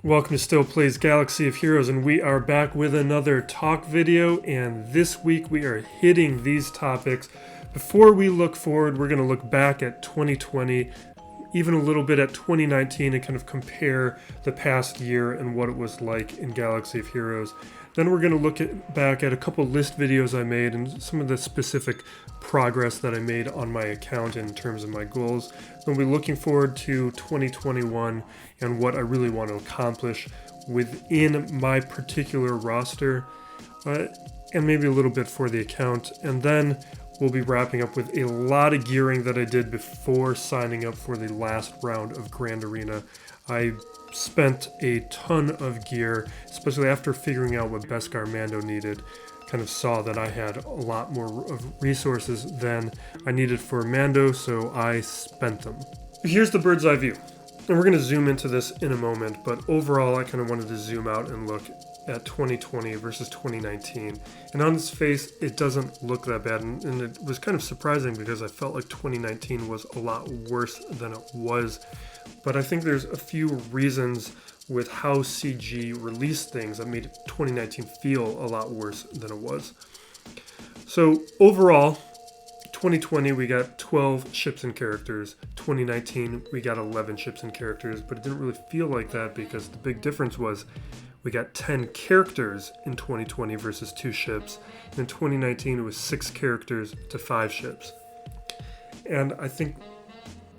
Welcome to Still Plays Galaxy of Heroes, and we are back with another talk video, and this week we are hitting these topics. Before we look forward, we're going to look back at 2020, even a little bit at 2019, and kind of compare the past year and what it was like in Galaxy of Heroes. Then we're going to look back at a couple list videos I made and some of the specific progress that I made on my account in terms of my goals. Then we'll be looking forward to 2021 and what I really want to accomplish within my particular roster, and maybe a little bit for the account. And then we'll be wrapping up with a lot of gearing that I did before signing up for the last round of Grand Arena. I spent a ton of gear, especially after figuring out what Beskar Mando needed. Kind of saw that I had a lot more resources than I needed for Mando, so I spent them. Here's the bird's eye view, and we're going to zoom into this in a moment, but overall I kind of wanted to zoom out and look at 2020 versus 2019, and on its face it doesn't look that bad, and it was kind of surprising because I felt like 2019 was a lot worse than it was. But I think there's a few reasons with how CG released things that made 2019 feel a lot worse than it was. So overall, 2020 we got 12 ships and characters. 2019 we got 11 ships and characters, but it didn't really feel like that because the big difference was we got 10 characters in 2020 versus 2 ships. And in 2019 it was 6 characters to 5 ships. And I think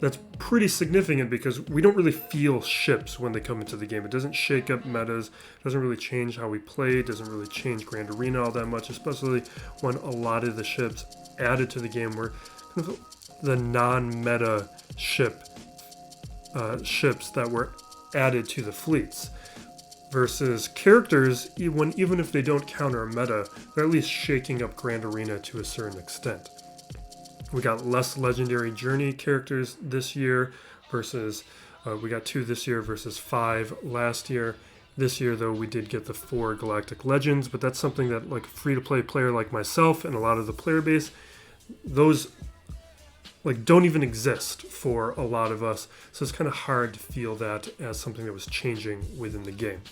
that's pretty significant because we don't really feel ships when they come into the game. It doesn't shake up metas, doesn't really change how we play, doesn't really change Grand Arena all that much, especially when a lot of the ships added to the game were kind of the non-meta ships that were added to the fleets. Versus characters, even if they don't counter a meta, they're at least shaking up Grand Arena to a certain extent. We got less legendary journey characters this year versus, we got 2 this year versus 5 last year. This year, though, we did get the 4 Galactic Legends, but that's something that, like, a free-to-play player like myself and a lot of the player base, those, like, don't even exist for a lot of us. So it's kind of hard to feel that as something that was changing within the game.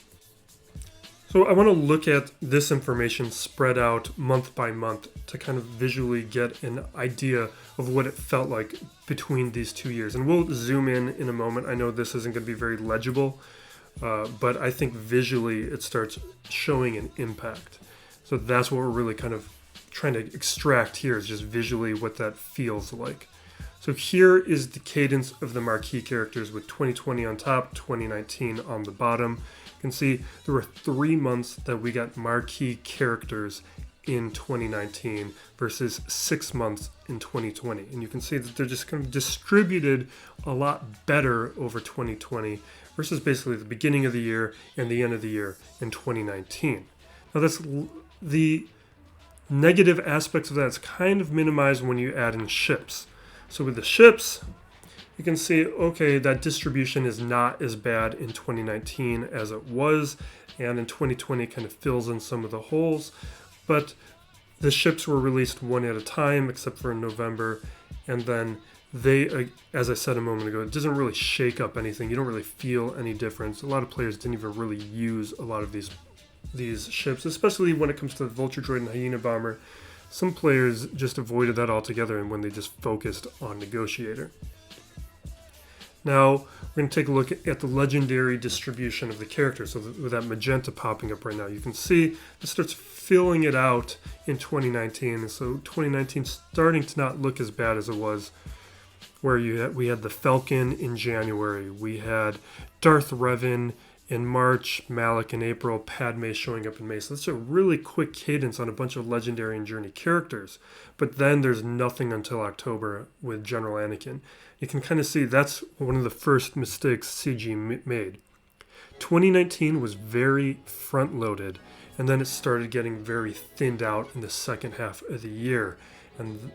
So I want to look at this information spread out month by month to kind of visually get an idea of what it felt like between these 2 years. And we'll zoom in a moment. I know this isn't going to be very legible, but I think visually it starts showing an impact. So that's what we're really kind of trying to extract here, is just visually what that feels like. So here is the cadence of the marquee characters with 2020 on top, 2019 on the bottom. You can see there were 3 months that we got marquee characters in 2019 versus 6 months in 2020. And you can see that they're just kind of distributed a lot better over 2020 versus basically the beginning of the year and the end of the year in 2019. Now that's the negative aspects of that is kind of minimized when you add in ships. So with the ships, you can see, okay, that distribution is not as bad in 2019 as it was, and in 2020 kind of fills in some of the holes, but the ships were released one at a time, except for in November, and then they, as I said a moment ago, it doesn't really shake up anything. You don't really feel any difference. A lot of players didn't even really use a lot of these ships, especially when it comes to the Vulture Droid and Hyena Bomber. Some players just avoided that altogether and when they just focused on Negotiator. Now, we're going to take a look at the legendary distribution of the characters. So with that magenta popping up right now, you can see it starts filling it out in 2019. So 2019 starting to not look as bad as it was, where we had the Falcon in January. We had Darth Revan in March, Malak in April, Padme showing up in May. So that's a really quick cadence on a bunch of legendary and journey characters. But then there's nothing until October with General Anakin. You can kind of see that's one of the first mistakes CG made. 2019 was very front-loaded, and then it started getting very thinned out in the second half of the year. And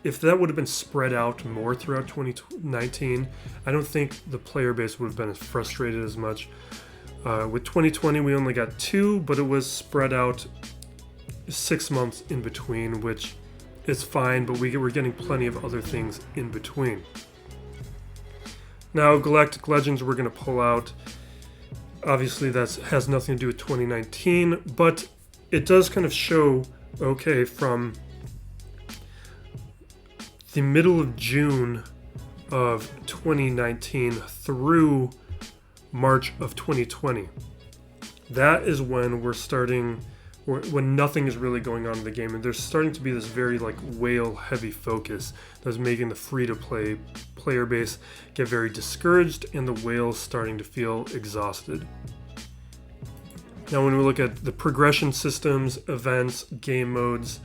if that would have been spread out more throughout 2019, I don't think the player base would have been as frustrated as much. With 2020, we only got 2, but it was spread out 6 months in between, which is fine, but we're getting plenty of other things in between. Now, Galactic Legends we're going to pull out. Obviously that has nothing to do with 2019, but it does kind of show, okay, from the middle of June of 2019 through March of 2020. That is when we're starting, when nothing is really going on in the game, and there's starting to be this very like whale heavy focus that's making the free-to-play player base get very discouraged, and the whales starting to feel exhausted. Now when we look at the progression systems, events, game modes,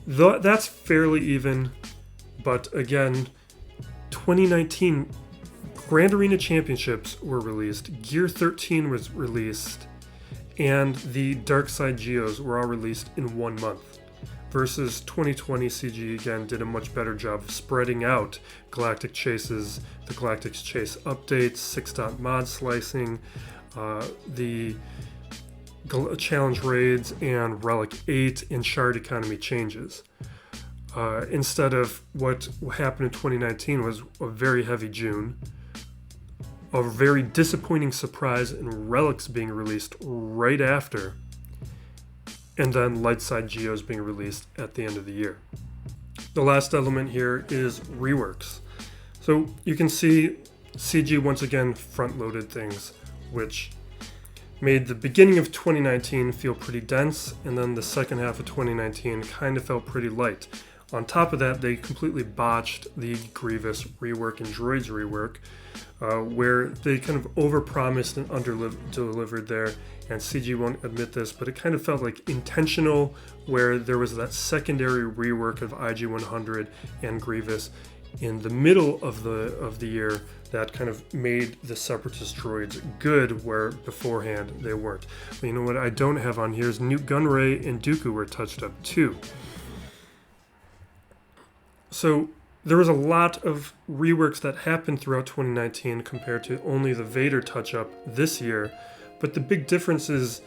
that's fairly even, but again, 2019 Grand Arena Championships were released, Gear 13 was released, and the Dark Side Geos were all released in 1 month. Versus 2020, CG again did a much better job of spreading out Galactic Chases, the Galactic Chase updates, 6-dot mod slicing, the challenge raids, and Relic 8 and Shard economy changes. Instead of what happened in 2019 was a very heavy June, a very disappointing surprise in Relics being released right after, and then Lightside Geos being released at the end of the year. The last element here is reworks. So you can see CG once again front-loaded things, which made the beginning of 2019 feel pretty dense, and then the second half of 2019 kind of felt pretty light. On top of that, they completely botched the Grievous rework and Droids rework, where they kind of overpromised and under-delivered there, and CG won't admit this, but it kind of felt like intentional, where there was that secondary rework of IG-100 and Grievous in the middle of the year that kind of made the Separatist droids good, where beforehand they weren't. But you know what I don't have on here is Nute Gunray and Dooku were touched up too. So there was a lot of reworks that happened throughout 2019 compared to only the Vader touch-up this year, but the big difference is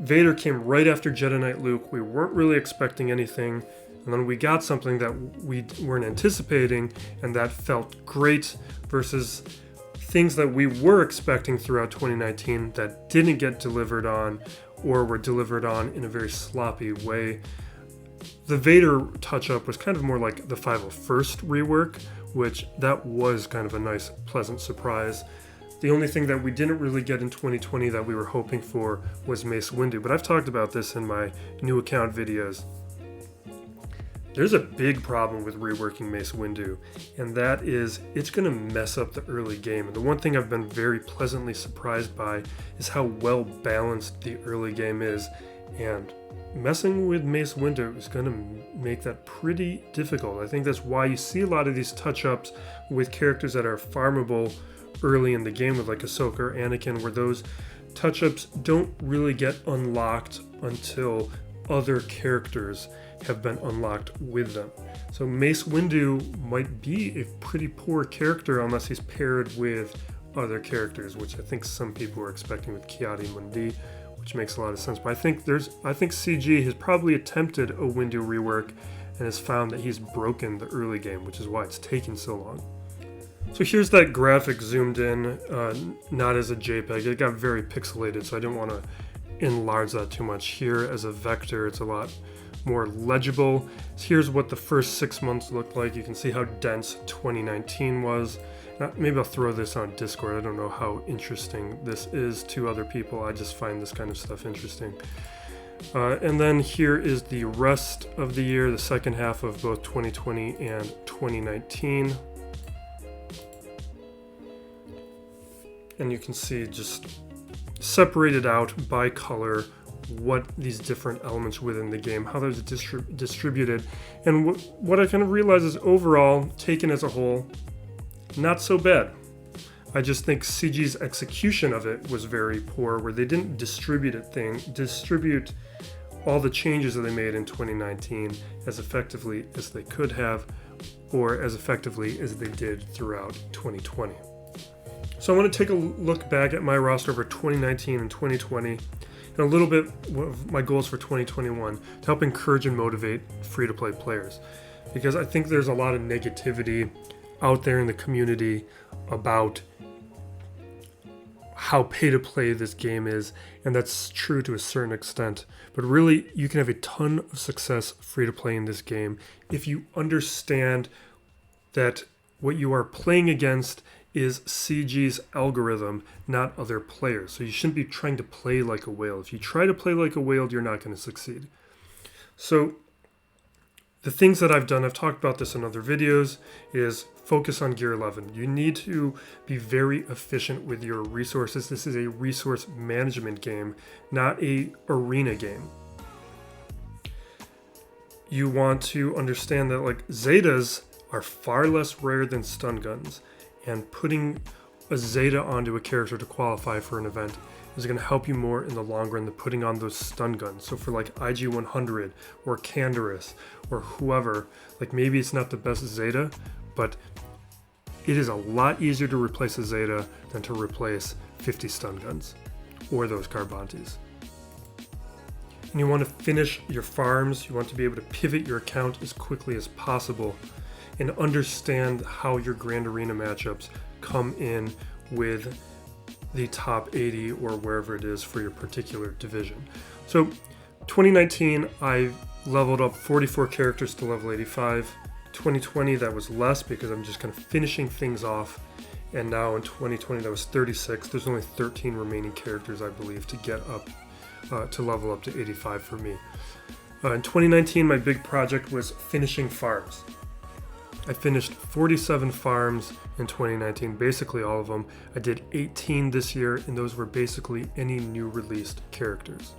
Vader came right after Jedi Knight Luke. We weren't really expecting anything, and then we got something that we weren't anticipating, and that felt great, versus things that we were expecting throughout 2019 that didn't get delivered on, or were delivered on in a very sloppy way. The Vader touch-up was kind of more like the 501st rework, which that was kind of a nice, pleasant surprise. The only thing that we didn't really get in 2020 that we were hoping for was Mace Windu, but I've talked about this in my new account videos. There's a big problem with reworking Mace Windu, and that is it's going to mess up the early game. And the one thing I've been very pleasantly surprised by is how well balanced the early game is, and messing with Mace Windu is going to make that pretty difficult. I think that's why you see a lot of these touch-ups with characters that are farmable early in the game, with like Ahsoka or Anakin, where those touch-ups don't really get unlocked until other characters have been unlocked with them. So Mace Windu might be a pretty poor character unless he's paired with other characters, which I think some people were expecting with Ki-Adi-Mundi, which makes a lot of sense. But I think CG has probably attempted a Windu rework and has found that he's broken the early game, which is why it's taken so long. So here's that graphic zoomed in, not as a JPEG. It got very pixelated, so I didn't want to enlarge that too much. Here as a vector, it's a lot more legible. Here's what the first 6 months looked like. You can see how dense 2019 was. Maybe I'll throw this on Discord. I don't know how interesting this is to other people. I just find this kind of stuff interesting. And then here is the rest of the year, the second half of both 2020 and 2019. And you can see just separated out by color what these different elements within the game, how those are distributed. And what I kind of realize is overall, taken as a whole, not so bad. I just think CG's execution of it was very poor, where they didn't distribute all the changes that they made in 2019 as effectively as they could have, or as effectively as they did throughout 2020. So I want to take a look back at my roster over 2019 and 2020, and a little bit of my goals for 2021 to help encourage and motivate free-to-play players. Because I think there's a lot of negativity out there in the community about how pay-to-play this game is, and that's true to a certain extent. But really, you can have a ton of success free-to-play in this game if you understand that what you are playing against is CG's algorithm, not other players. So you shouldn't be trying to play like a whale. If you try to play like a whale, you're not going to succeed. So the things that I've done, I've talked about this in other videos, is focus on Gear 11. You need to be very efficient with your resources. This is a resource management game, not a arena game. You want to understand that like Zetas are far less rare than stun guns, and putting a Zeta onto a character to qualify for an event is going to help you more in the long run than putting on those stun guns. So for like IG 100 or Canderous or whoever, like maybe it's not the best Zeta, but it is a lot easier to replace a Zeta than to replace 50 stun guns or those Carbantes. And you want to finish your farms. You want to be able to pivot your account as quickly as possible and understand how your Grand Arena matchups come in with the top 80 or wherever it is for your particular division. So 2019, I leveled up 44 characters to level 85. 2020, that was less because I'm just kind of finishing things off. And now in 2020, that was 36. There's only 13 remaining characters, I believe, to get up to level up to 85 for me. In 2019, my big project was finishing farms. I finished 47 farms in 2019, basically all of them. I did 18 this year, and those were basically any new released characters.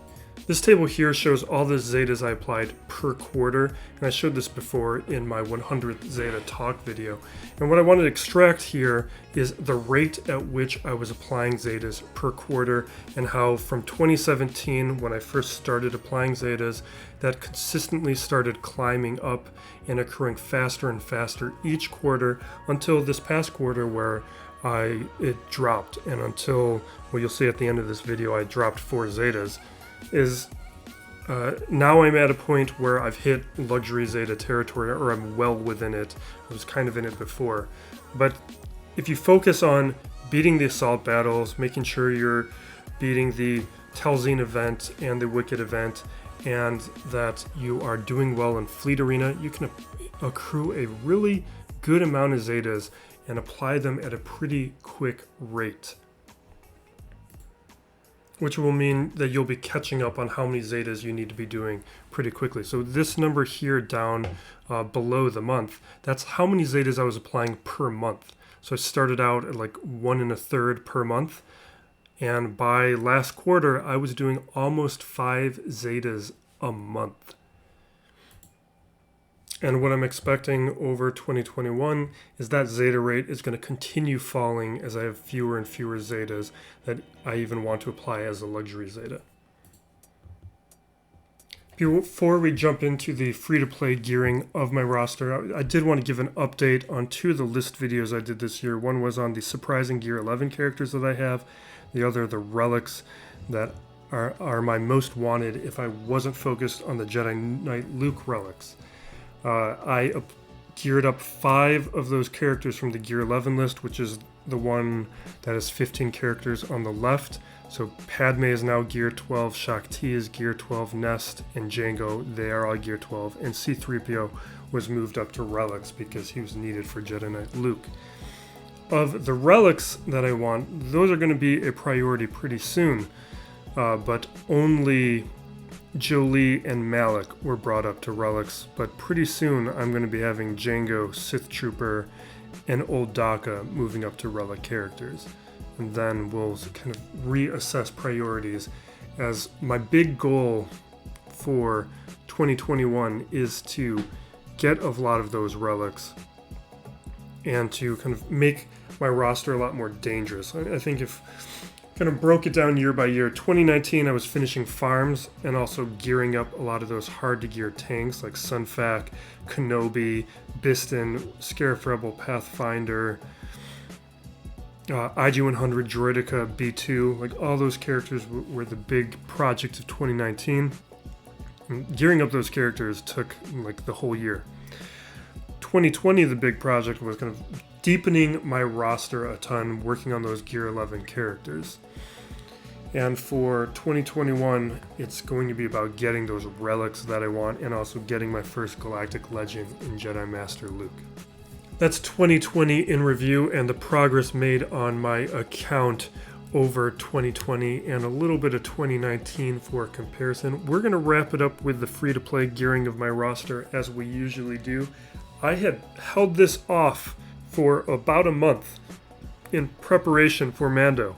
This table here shows all the Zetas I applied per quarter, and I showed this before in my 100th Zeta talk video. And what I wanted to extract here is the rate at which I was applying Zetas per quarter, and how from 2017, when I first started applying Zetas, that consistently started climbing up and occurring faster and faster each quarter until this past quarter where it dropped, and until, well, you'll see at the end of this video, I dropped 4 Zetas. Now I'm at a point where I've hit luxury Zeta territory, or I'm well within it. I was kind of in it before. But if you focus on beating the assault battles, making sure you're beating the Telzine event and the Wicked event, and that you are doing well in Fleet Arena, you can accrue a really good amount of Zetas and apply them at a pretty quick rate, which will mean that you'll be catching up on how many Zetas you need to be doing pretty quickly. So this number here down below the month, that's how many Zetas I was applying per month. So I started out at like 1 1/3 per month, and by last quarter, I was doing almost 5 Zetas a month. And what I'm expecting over 2021 is that Zeta rate is going to continue falling as I have fewer and fewer Zetas that I even want to apply as a luxury Zeta. Before we jump into the free-to-play gearing of my roster, I did want to give an update on 2 of the list videos I did this year. One was on the surprising Gear 11 characters that I have. The other, the relics that are my most wanted if I wasn't focused on the Jedi Knight Luke relics. I geared up 5 of those characters from the Gear 11 list, which is the one that has 15 characters on the left. So Padme is now Gear 12, Shakti is Gear 12, Nest and Jango, they are all Gear 12, and C-3PO was moved up to relics because he was needed for Jedi Knight Luke. Of the relics that I want, those are going to be a priority pretty soon, but only Jolie and Malik were brought up to relics, but pretty soon I'm going to be having Jango, Sith Trooper, and Old Daka moving up to relic characters. And then we'll kind of reassess priorities, as my big goal for 2021 is to get a lot of those relics and to kind of make my roster a lot more dangerous. I think if kind of broke it down year by year. 2019, I was finishing farms and also gearing up a lot of those hard-to-gear tanks like Sunfac, Kenobi, Biston, Scarif Rebel, Pathfinder, IG-100, Droideka, B2. Like all those characters were the big project of 2019. And gearing up those characters took like the whole year. 2020, the big project was kind of deepening my roster a ton, working on those Gear 11 characters. And for 2021, it's going to be about getting those relics that I want and also getting my first Galactic Legend in Jedi Master Luke. That's 2020 in review and the progress made on my account over 2020 and a little bit of 2019 for comparison. We're going to wrap it up with the free-to-play gearing of my roster as we usually do. I had held this off for about a month in preparation for Mando.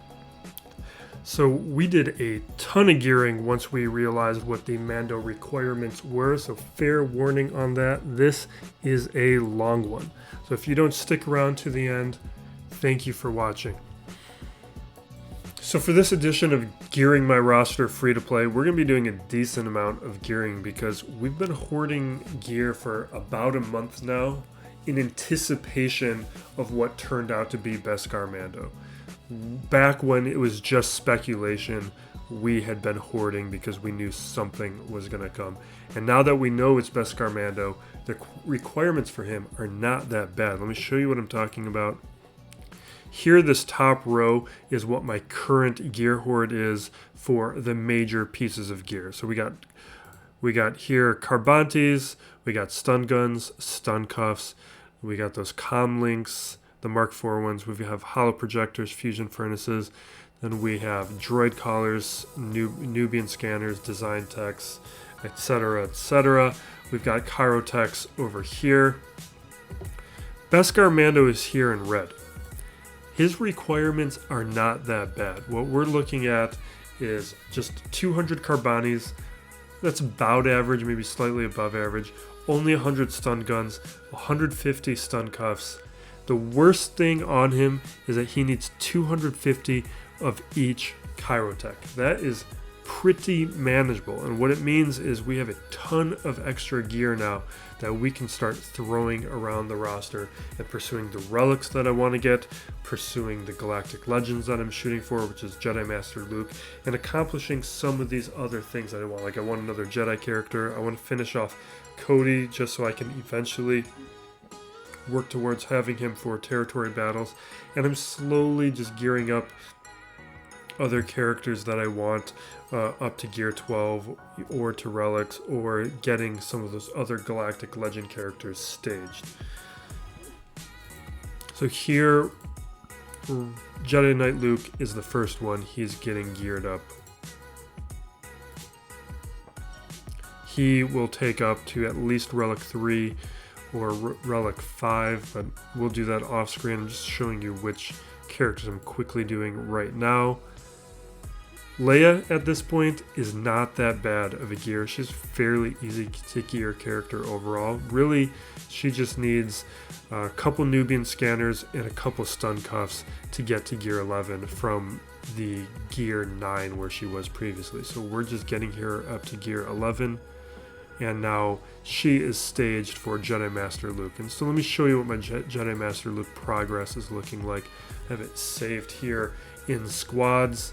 So we did a ton of gearing once we realized what the Mando requirements were, so fair warning on that. This is a long one. So if you don't stick around to the end, thank you for watching. So for this edition of Gearing My Roster Free to Play, we're going to be doing a decent amount of gearing because we've been hoarding gear for about a month now in anticipation of what turned out to be Beskar Mando. Back when it was just speculation, we had been hoarding because we knew something was going to come. And now that we know it's Beskar Mando, the requirements for him are not that bad. Let me show you what I'm talking about. Here, this top row is what my current gear hoard is for the major pieces of gear. So we got here Carbantes, we got stun guns, stun cuffs, we got those comm links, the Mark IV ones, we have holo projectors, fusion furnaces, then we have droid collars, Nubian scanners, design techs, etc., etc. We've got chirotechs over here. Beskar Mando is here in red. His requirements are not that bad. What we're looking at is just 200 Carbanes. That's about average, maybe slightly above average. Only 100 stun guns, 150 stun cuffs. The worst thing on him is that he needs 250 of each chirotech. That is pretty manageable, and what it means is we have a ton of extra gear now that we can start throwing around the roster and pursuing the relics that I want to get, pursuing the Galactic Legends that I'm shooting for, which is Jedi Master Luke, and accomplishing some of these other things that I want. Like I want another Jedi character, I want to finish off Cody just so I can eventually work towards having him for territory battles, and I'm slowly just gearing up other characters that I want up to Gear 12 or to Relics, or getting some of those other Galactic Legend characters staged. So here, Jedi Knight Luke is the first one. He's getting geared up. He will take up to at least Relic 3 or Relic 5, but we'll do that off screen. I'm just showing you which characters I'm quickly doing right now. Leia at this point is not that bad of a gear. She's fairly easy to gear character overall. Really, she just needs a couple Nubian scanners and a couple stun cuffs to get to Gear 11 from the Gear 9 where she was previously. So we're just getting her up to Gear 11, and now she is staged for Jedi Master Luke. And so let me show you what my Jedi Master Luke progress is looking like. I have it saved here in squads.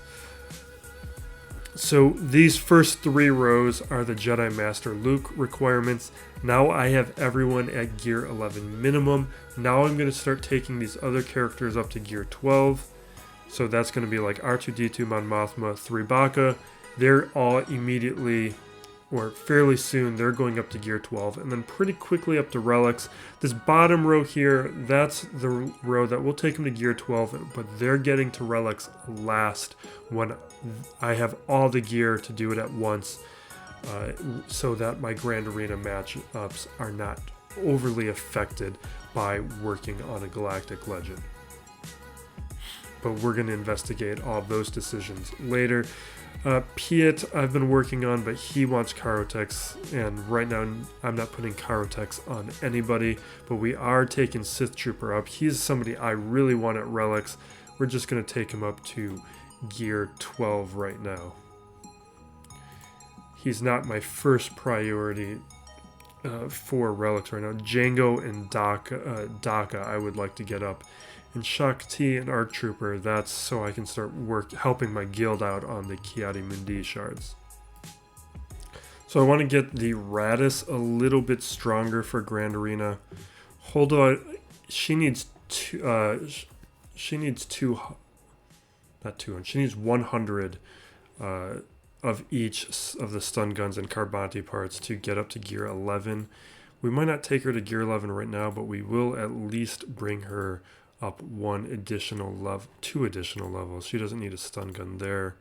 So these first 3 rows are the Jedi Master Luke requirements. Now I have everyone at Gear 11 minimum. Now I'm going to start taking these other characters up to Gear 12. So that's going to be like R2-D2, Mon Mothma, 3 Baka. They're all immediately, or fairly soon, they're going up to Gear 12, and then pretty quickly up to Relics. This bottom row here, that's the row that will take them to Gear 12, but they're getting to Relics last when I have all the gear to do it at once, so that my Grand Arena matchups are not overly affected by working on a Galactic Legend. But we're going to investigate all of those decisions later. Piet I've been working on, but he wants Chirotechs, and right now I'm not putting Chirotechs on anybody, but we are taking Sith Trooper up. He's somebody I really want at Relics. We're just going to take him up to Gear 12 right now. He's not my first priority for Relics right now. Django and Daka I would like to get up. And Shakti and Arc Trooper, that's so I can start helping my guild out on the Ki-Adi-Mundi shards. So I want to get the Radis a little bit stronger for Grand Arena. Hold on, she needs she needs she needs 100 of each of the stun guns and Carbonti parts to get up to gear 11. We might not take her to gear 11 right now, but we will at least bring her up 2 additional levels. She doesn't need a stun gun there.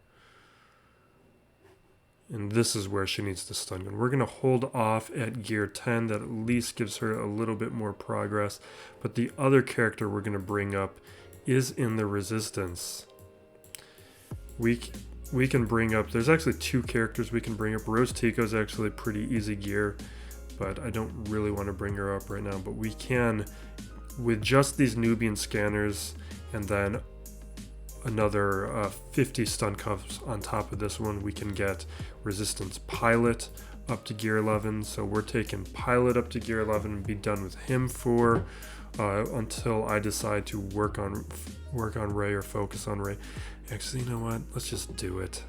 And this is where she needs the stun gun. We're going to hold off at gear 10. That at least gives her a little bit more progress. But the other character we're going to bring up is in the Resistance. We can bring up, there's actually 2 characters we can bring up. Rose Tico's actually pretty easy gear, but I don't really want to bring her up right now. But we can, with just these Nubian scanners and then another 50 stun cuffs on top of this one, we can get Resistance Pilot up to gear 11. So we're taking Pilot up to gear 11 and be done with him for until I decide to work on Rey or focus on Rey. Actually, you know what? Let's just do it.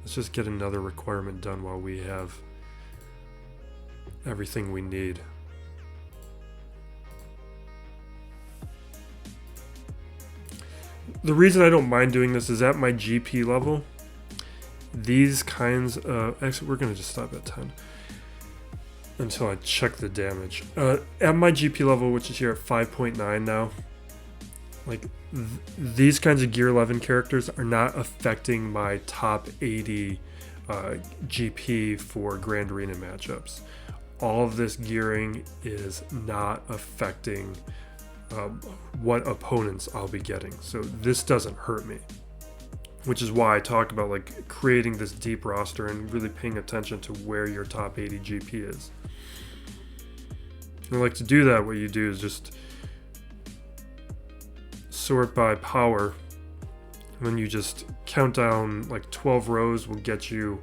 Let's just get another requirement done while we have everything we need. The reason I don't mind doing this is at my GP level, these kinds of... Actually, we're going to just stop at 10 until I check the damage. At my GP level, which is here at 5.9 now, like these kinds of gear 11 characters are not affecting my top 80 GP for Grand Arena matchups. All of this gearing is not affecting what opponents I'll be getting. So this doesn't hurt me, which is why I talk about like creating this deep roster and really paying attention to where your top 80 GP is. And like to do that, what you do is just sort by power, and then you just count down like 12 rows will get you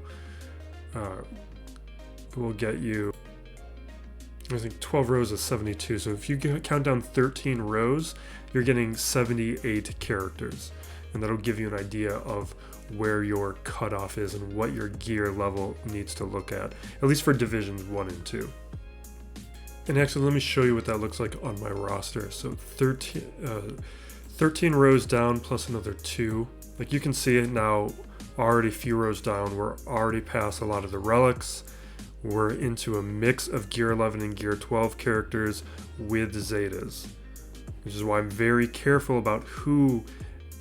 I think 12 rows is 72. So if you count down 13 rows, you're getting 78 characters. And that'll give you an idea of where your cutoff is and what your gear level needs to look at least for divisions 1 and 2. And actually, let me show you what that looks like on my roster. So 13 rows down plus another 2. Like you can see it now, already a few rows down. We're already past a lot of the relics. We're into a mix of gear 11 and gear 12 characters with Zetas, which is why I'm very careful about who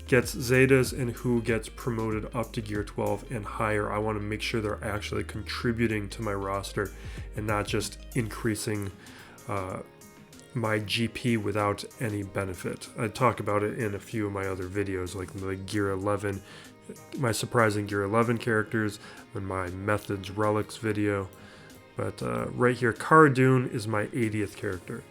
gets Zetas and who gets promoted up to gear 12 and higher. I want to make sure they're actually contributing to my roster and not just increasing my GP without any benefit. I talk about it in a few of my other videos, like the gear 11, my surprising gear 11 characters, and my methods relics video. But right here, Cara Dune is my 80th character.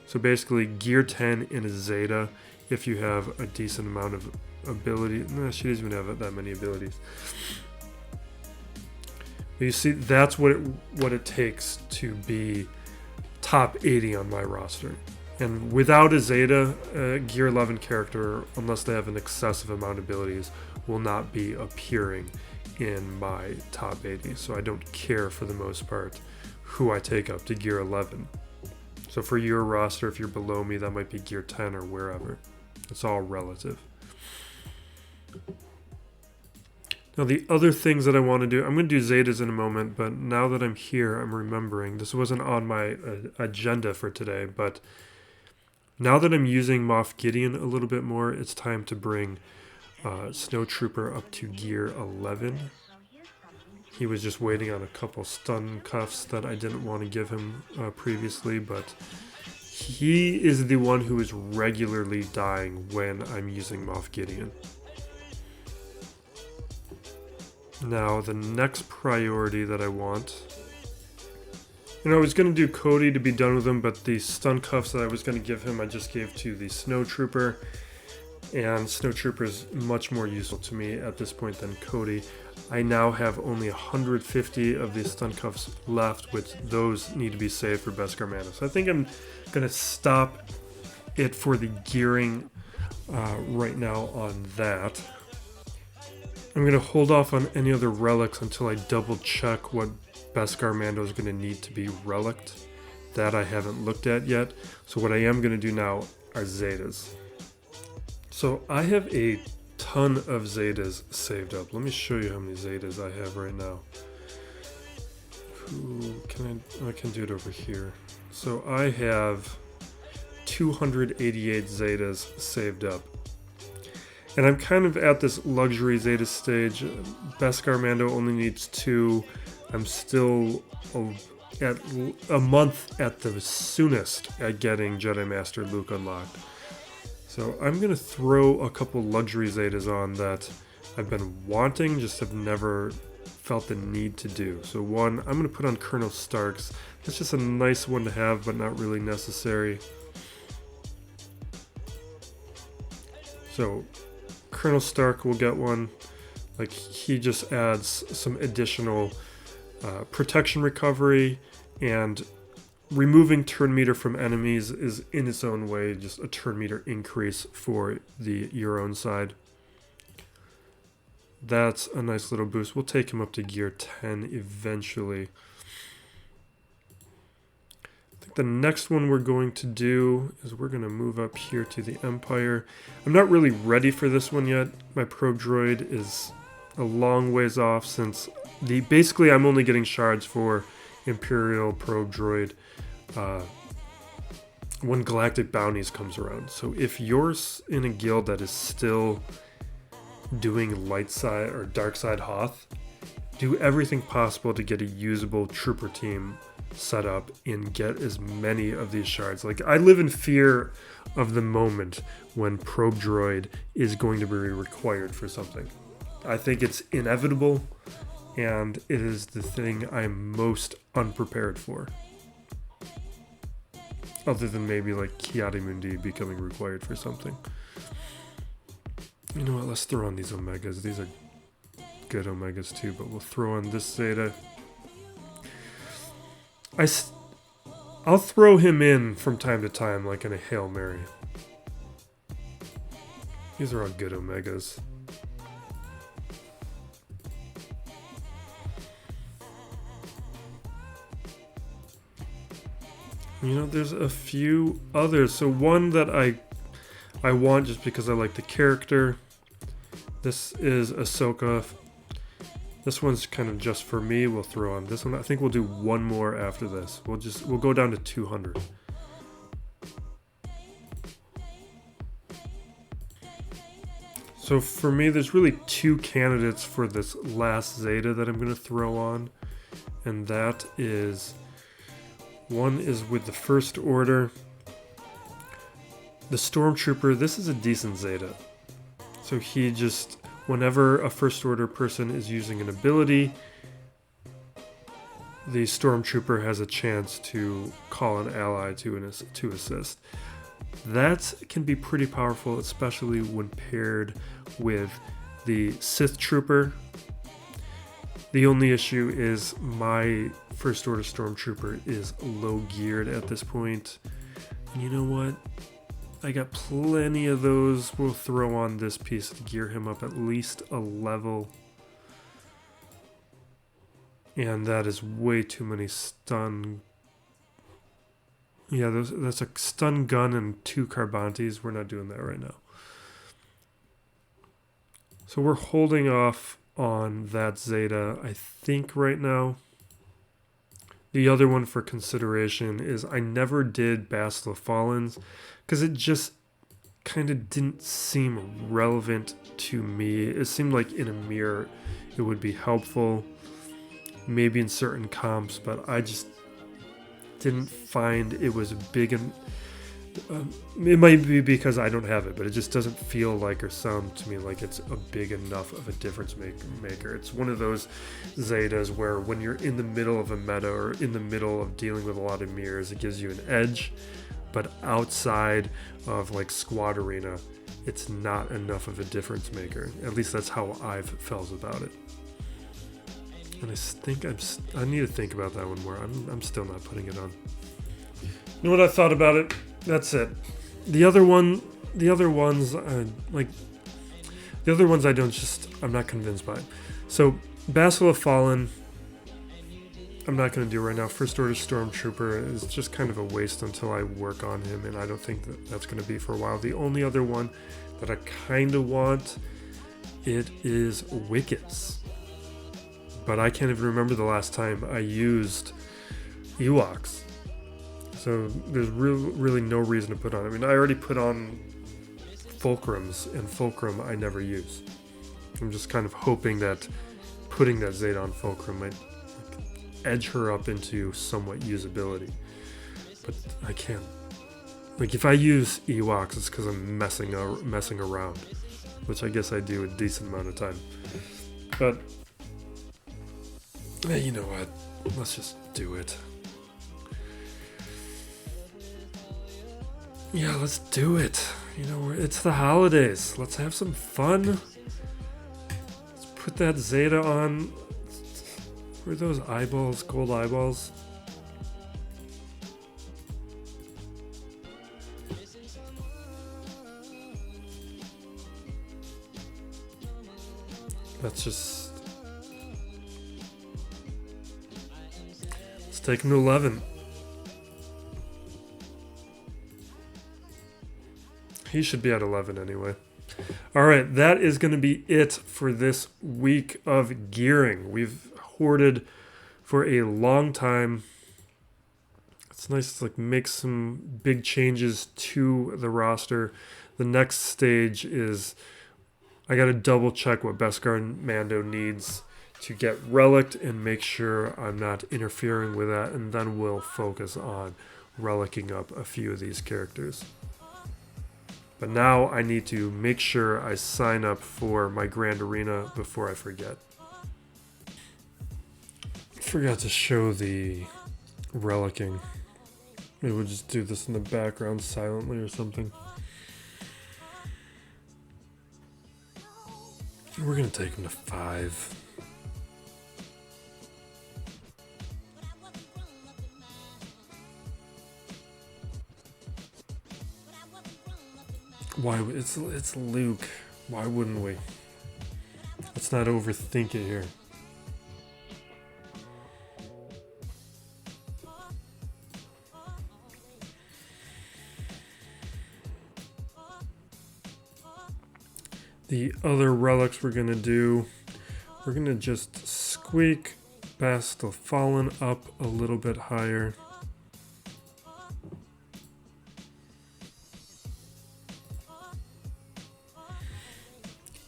So basically gear 10 in a Zeta if you have a decent amount of ability. No, she doesn't even have that many abilities. But you see, that's what it takes to be top 80 on my roster. And without a Zeta, gear 11 character, unless they have an excessive amount of abilities, will not be appearing in my top 80. So I don't care for the most part who I take up to gear 11. So for your roster, if you're below me, that might be gear 10 or wherever. It's all relative. Now the other things that I want to do, I'm going to do Zetas in a moment, but now that I'm here, I'm remembering, this wasn't on my agenda for today, but now that I'm using Moff Gideon a little bit more, it's time to bring Snowtrooper up to gear 11. He was just waiting on a couple stun cuffs that I didn't want to give him previously, but he is the one who is regularly dying when I'm using Moff Gideon. Now, the next priority that I want... I was going to do Cody to be done with him, but the stun cuffs that I was going to give him, I just gave to the Snowtrooper. And Snowtrooper is much more useful to me at this point than Cody. I now have only 150 of these stun cuffs left, which those need to be saved for Beskar Mando. So I think I'm going to stop it for the gearing right now on that. I'm going to hold off on any other relics until I double check what Beskar Mando is going to need to be relicked. That I haven't looked at yet. So what I am going to do now, are Zetas. So I have a ton of Zetas saved up. Let me show you how many Zetas I have right now. I can do it over here. So I have 288 Zetas saved up. And I'm kind of at this luxury Zeta stage. Beskar Mando only needs 2. I'm still at a month at the soonest at getting Jedi Master Luke unlocked. So I'm going to throw a couple luxury Zetas on that I've been wanting, just have never felt the need to do. So one, I'm going to put on Colonel Starks. That's just a nice one to have, but not really necessary. So Colonel Stark will get one. Like, he just adds some additional protection recovery, and removing turn meter from enemies is in its own way just a turn meter increase for your own side. That's a nice little boost. We'll take him up to gear 10 eventually. I think the next one we're going to do is we're going to move up here to the Empire. I'm not really ready for this one yet. My probe droid is a long ways off, since basically I'm only getting shards for Imperial probe droid when Galactic Bounties comes around. So if you're in a guild that is still doing light side or dark side Hoth, do everything possible to get a usable trooper team set up and get as many of these shards. Like, I live in fear of the moment when probe droid is going to be required for something. I think it's inevitable, and it is the thing I'm most unprepared for. Other than maybe like Ki-Adi-Mundi becoming required for something. You know what, let's throw on these Omegas. These are good Omegas too, but we'll throw on this Zeta. I'll throw him in from time to time, like in a Hail Mary. These are all good Omegas. You know, there's a few others. So one that I want just because I like the character. This is Ahsoka. This one's kind of just for me. We'll throw on this one. I think we'll do one more after this. We'll go down to 200. So for me, there's really 2 candidates for this last Zeta that I'm going to throw on. And that is, one is with the First Order. The Stormtrooper, this is a decent Zeta. So he just, whenever a First Order person is using an ability, the Stormtrooper has a chance to call an ally to assist. That can be pretty powerful, especially when paired with the Sith Trooper. The only issue is my First Order Stormtrooper is low geared at this point. And you know what? I got plenty of those. We'll throw on this piece to gear him up at least a level. And that is way too many stun. Yeah, that's a stun gun and 2 Carbantes. We're not doing that right now. So we're holding off on that Zeta, I think, right now. The other one for consideration is I never did Bastila Fallens because it just kind of didn't seem relevant to me. It seemed like in a mirror it would be helpful, maybe in certain comps, but I just didn't find it was big. And it might be because I don't have it, but it just doesn't feel like or sound to me like it's a big enough of a difference maker. It's one of those Zetas where when you're in the middle of a meta or in the middle of dealing with a lot of mirrors, it gives you an edge, but outside of like Squad Arena, it's not enough of a difference maker. At least that's how I've felt about it. And I think I need to think about that one more. I'm still not putting it on. You know what I thought about it? That's it. The other ones I'm not convinced by. So Bastila Fallen, I'm not going to do right now. First Order Stormtrooper is just kind of a waste until I work on him, and I don't think that that's going to be for a while. The only other one that I kind of want, it is Wickets. But I can't even remember the last time I used Ewoks. So there's really no reason to put on. I mean, I already put on Fulcrums, and Fulcrum I never use. I'm just kind of hoping that putting that Zeta on Fulcrum might edge her up into somewhat usability. But I can't. Like, if I use Ewoks, it's because I'm messing around, which I guess I do a decent amount of time. But you know what? Let's just do it. Yeah, let's do it. You know, it's the holidays. Let's have some fun. Let's put that Zeta on. Where are those eyeballs? Gold eyeballs? Let's take him to 11. He should be at 11 anyway. All right, that is going to be it for this week of gearing. We've hoarded for a long time. It's nice to like make some big changes to the roster. The next stage is I got to double check what Beskar and Mando needs to get relicked and make sure I'm not interfering with that, and then we'll focus on relicking up a few of these characters. But now I need to make sure I sign up for my Grand Arena before I forget. Forgot to show the relicking. Maybe we'll just do this in the background silently or something. We're going to take him to 5. Why? It's Luke. Why wouldn't we? Let's not overthink it here. The other relics we're going to do, we're going to just squeak Bastille Fallen up a little bit higher.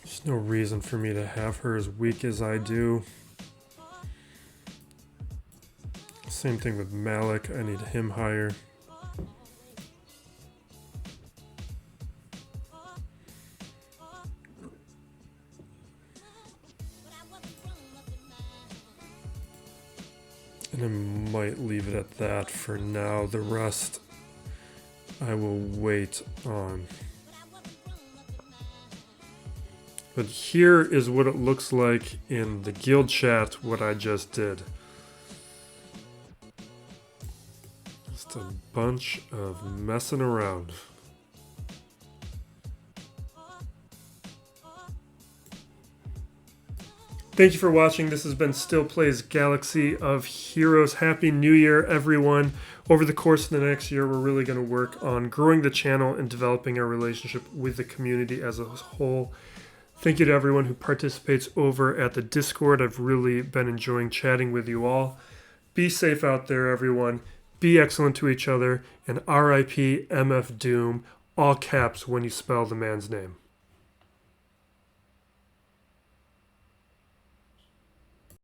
There's no reason for me to have her as weak as I do. Same thing with Malik, I need him higher. And I might leave it at that for now. The rest I will wait on. But here is what it looks like in the guild chat, what I just did. Just a bunch of messing around. Thank you for watching. This has been Still Plays Galaxy of Heroes. Happy New Year, everyone. Over the course of the next year, we're really going to work on growing the channel and developing our relationship with the community as a whole. Thank you to everyone who participates over at the Discord. I've really been enjoying chatting with you all. Be safe out there, everyone. Be excellent to each other. And RIP MF Doom, all caps when you spell the man's name.